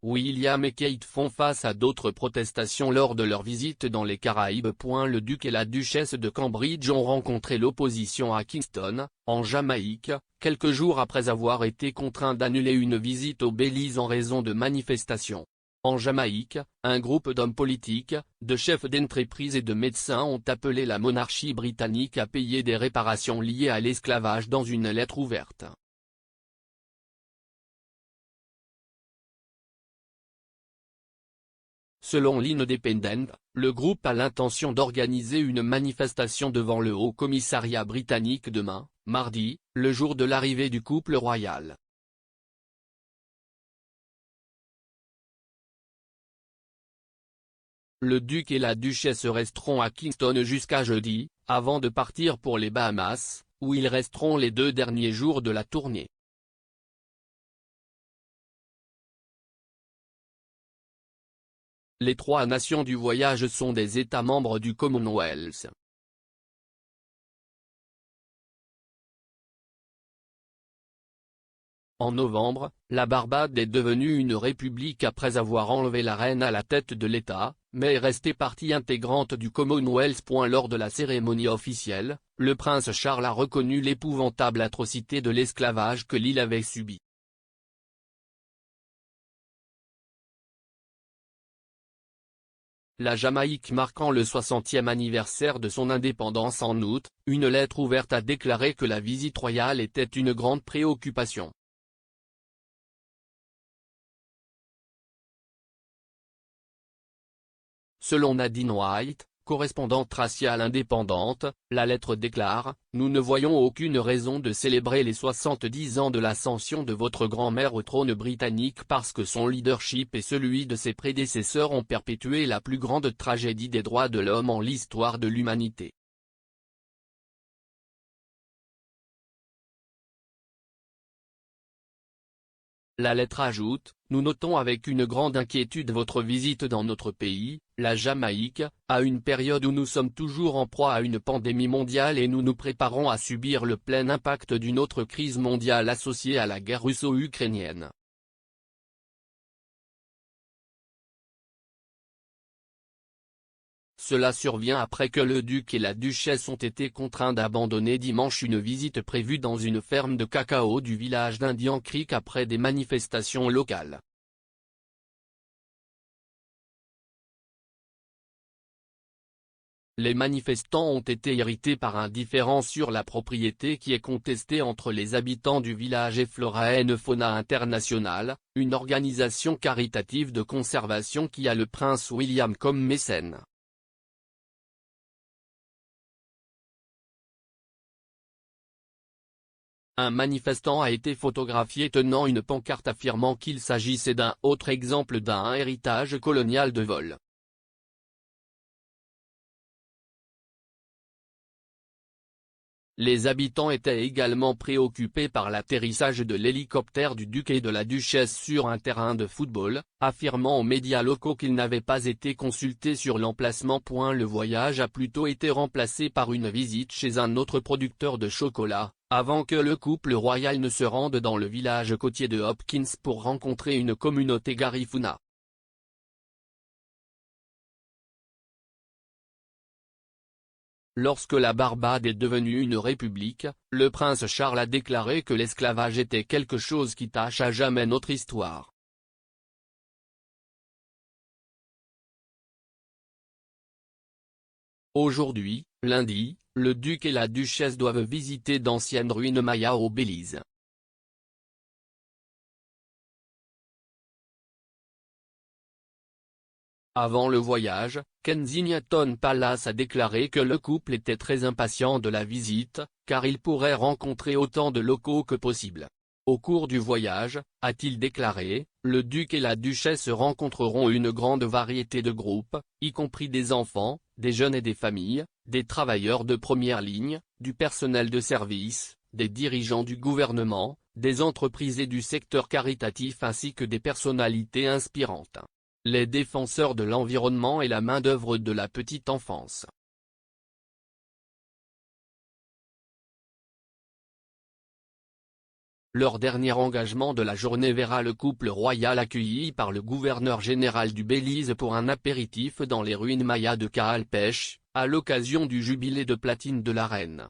William et Kate font face à d'autres protestations lors de leur visite dans les Caraïbes. Le duc et la duchesse de Cambridge ont rencontré l'opposition à Kingston, en Jamaïque, quelques jours après avoir été contraints d'annuler une visite au Belize en raison de manifestations. En Jamaïque, un groupe d'hommes politiques, de chefs d'entreprise et de médecins ont appelé la monarchie britannique à payer des réparations liées à l'esclavage dans une lettre ouverte. Selon l'Independent, le groupe a l'intention d'organiser une manifestation devant le Haut-Commissariat britannique demain, mardi, le jour de l'arrivée du couple royal. Le duc et la duchesse resteront à Kingston jusqu'à jeudi, avant de partir pour les Bahamas, où ils resteront les 2 derniers jours de la tournée. Les 3 nations du voyage sont des États membres du Commonwealth. En novembre, la Barbade est devenue une république après avoir enlevé la reine à la tête de l'État, mais est restée partie intégrante du Commonwealth. Lors de la cérémonie officielle, le prince Charles a reconnu l'épouvantable atrocité de l'esclavage que l'île avait subi. La Jamaïque marquant le 60e anniversaire de son indépendance en août, une lettre ouverte a déclaré que la visite royale était une grande préoccupation. Selon Nadine White, correspondante raciale indépendante, la lettre déclare « Nous ne voyons aucune raison de célébrer les 70 ans de l'ascension de votre grand-mère au trône britannique parce que son leadership et celui de ses prédécesseurs ont perpétué la plus grande tragédie des droits de l'homme en l'histoire de l'humanité. » La lettre ajoute, nous notons avec une grande inquiétude votre visite dans notre pays, la Jamaïque, à une période où nous sommes toujours en proie à une pandémie mondiale et nous nous préparons à subir le plein impact d'une autre crise mondiale associée à la guerre russo-ukrainienne. Cela survient après que le duc et la duchesse ont été contraints d'abandonner dimanche une visite prévue dans une ferme de cacao du village d'Indian Creek après des manifestations locales. Les manifestants ont été irrités par un différend sur la propriété qui est contesté entre les habitants du village et Flora and Fauna International, une organisation caritative de conservation qui a le prince William comme mécène. Un manifestant a été photographié tenant une pancarte affirmant qu'il s'agissait d'un autre exemple d'un héritage colonial de vol. Les habitants étaient également préoccupés par l'atterrissage de l'hélicoptère du duc et de la duchesse sur un terrain de football, affirmant aux médias locaux qu'ils n'avaient pas été consultés sur l'emplacement. Le voyage a plutôt été remplacé par une visite chez un autre producteur de chocolat, avant que le couple royal ne se rende dans le village côtier de Hopkins pour rencontrer une communauté Garifuna. Lorsque la Barbade est devenue une république, le prince Charles a déclaré que l'esclavage était quelque chose qui tâche à jamais notre histoire. Aujourd'hui, lundi, le duc et la duchesse doivent visiter d'anciennes ruines mayas au Belize. Avant le voyage, Kensington Palace a déclaré que le couple était très impatient de la visite, car il pourrait rencontrer autant de locaux que possible. Au cours du voyage, a-t-il déclaré, le duc et la duchesse rencontreront une grande variété de groupes, y compris des enfants, des jeunes et des familles, des travailleurs de première ligne, du personnel de service, des dirigeants du gouvernement, des entreprises et du secteur caritatif ainsi que des personnalités inspirantes. Les défenseurs de l'environnement et la main-d'œuvre de la petite enfance. Leur dernier engagement de la journée verra le couple royal accueilli par le gouverneur général du Belize pour un apéritif dans les ruines mayas de Caalpech, à l'occasion du jubilé de platine de la reine.